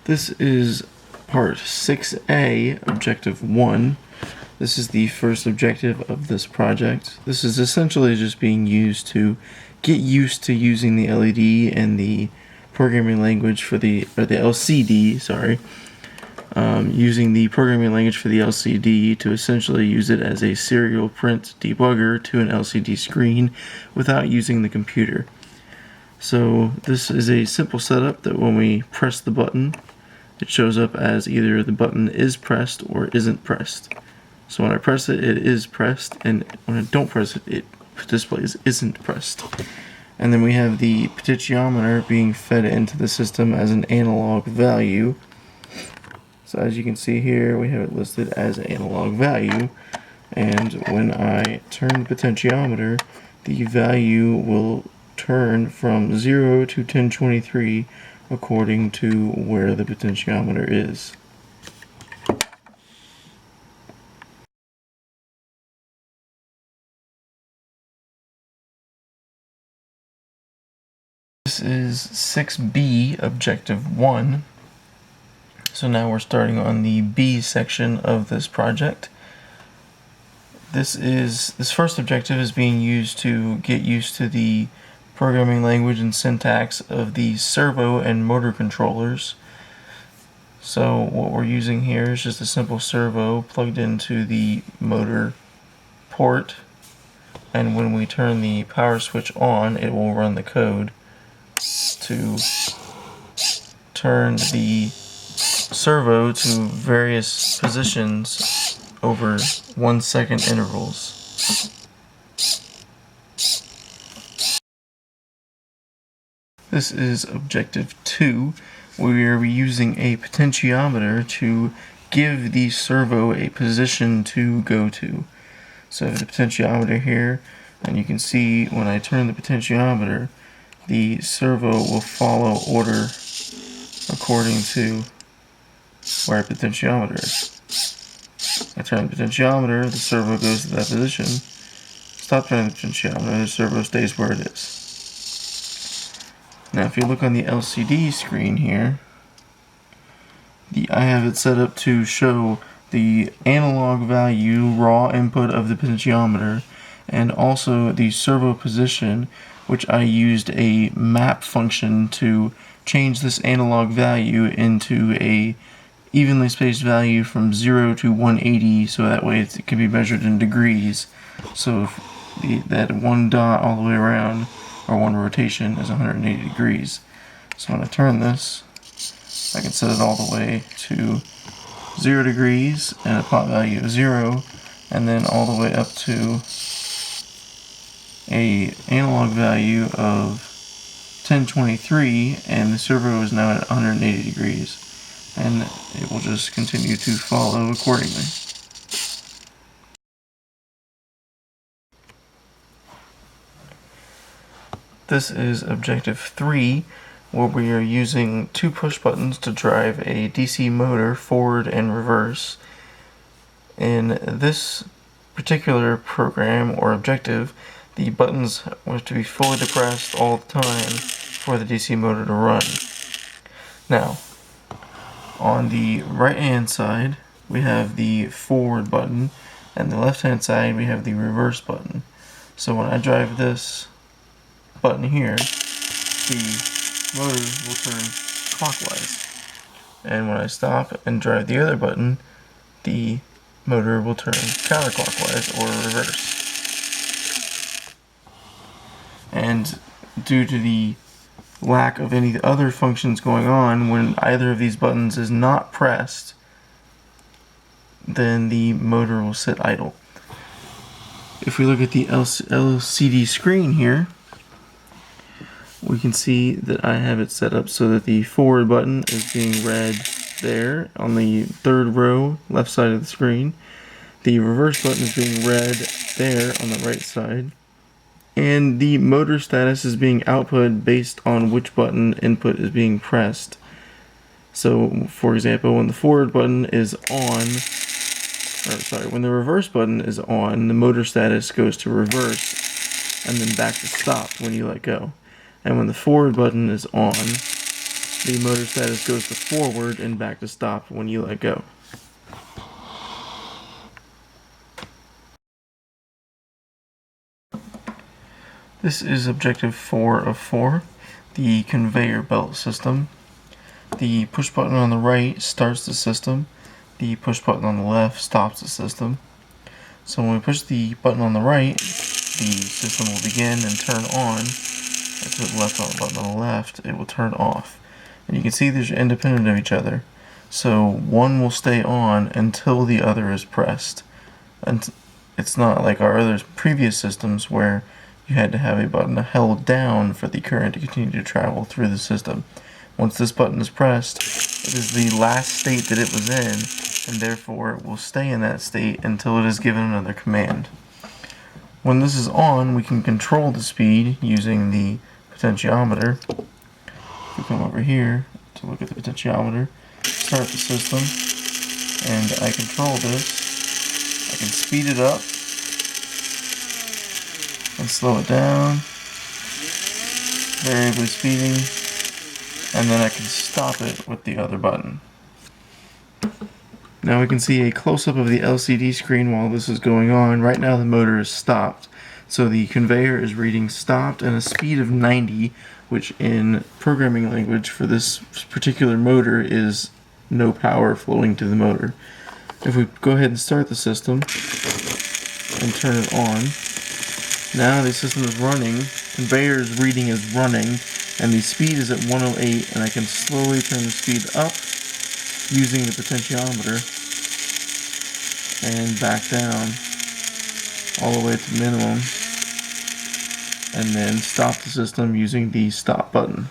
This is part 6A, objective 1. This is the first objective of this project. This is essentially just being used to get used to using the LED and the programming language for the LCD, using the programming language for the LCD to essentially use it as a serial print debugger to an LCD screen without using the computer. So this is a simple setup that when we press the button, it shows up as either the button is pressed or isn't pressed. So when I press it, it is pressed, and when I don't press it, it displays isn't pressed. And then we have the potentiometer being fed into the system as an analog value. So as you can see here, we have it listed as analog value, and when I turn the potentiometer, the value will turn from 0 to 1023 according to where the potentiometer is. This is 6B, objective 1. So now we're starting on the B section of this project. This first objective is being used to get used to the programming language and syntax of the servo and motor controllers. So what we're using here is just a simple servo plugged into the motor port, and when we turn the power switch on, it will run the code to turn the servo to various positions over 1 second intervals. This is objective 2, where we are using a potentiometer to give the servo a position to go to. So I have the potentiometer here, and you can see when I turn the potentiometer, the servo will follow order according to where the potentiometer is. I turn the potentiometer, the servo goes to that position. Stop turning the potentiometer, the servo stays where it is. Now if you look on the LCD screen here, I have it set up to show the analog value raw input of the potentiometer and also the servo position, which I used a map function to change this analog value into a evenly spaced value from 0 to 180, so that way it can be measured in degrees. So if that one dot all the way around, or one rotation, is 180 degrees. So when I turn this, I can set it all the way to 0 degrees and a plot value of 0, and then all the way up to a analog value of 1023, and the servo is now at 180 degrees, and it will just continue to follow accordingly. This is objective 3, where we are using 2 push buttons to drive a DC motor forward and reverse. In this particular program or objective, the buttons have to be fully depressed all the time for the DC motor to run. Now, on the right hand side, we have the forward button, and the left hand side we have the reverse button. So when I drive this button here, the motor will turn clockwise, and when I stop and drive the other button, the motor will turn counterclockwise or reverse. And due to the lack of any other functions going on, when either of these buttons is not pressed, then the motor will sit idle. If we look at the LCD screen here, we can see that I have it set up so that the forward button is being read there on the 3rd row left side of the screen. The reverse button is being read there on the right side. And the motor status is being output based on which button input is being pressed. So, for example, when the forward button is on, when the reverse button is on, the motor status goes to reverse and then back to stop when you let go. And when the forward button is on, the motor status goes to forward and back to stop when you let go. This is objective 4 of 4, the conveyor belt system. The push button on the right starts the system. The push button on the left stops the system. So when we push the button on the right, the system will begin and turn on. If we put the button on the left, it will turn off. And you can see these are independent of each other. So one will stay on until the other is pressed. And it's not like our other previous systems where you had to have a button held down for the current to continue to travel through the system. Once this button is pressed, it is the last state that it was in, and therefore it will stay in that state until it is given another command. When this is on, we can control the speed using the potentiometer. If we come over here to look at the potentiometer, start the system, and I control this. I can speed it up and slow it down, variably speeding, and then I can stop it with the other button. Now we can see a close-up of the LCD screen while this is going on. Right now the motor is stopped. So the conveyor is reading stopped and a speed of 90, which in programming language for this particular motor is no power flowing to the motor. If we go ahead and start the system and turn it on, now the system is running, conveyor's reading is running, and the speed is at 108, and I can slowly turn the speed up using the potentiometer and back down all the way to minimum, and then stop the system using the stop button.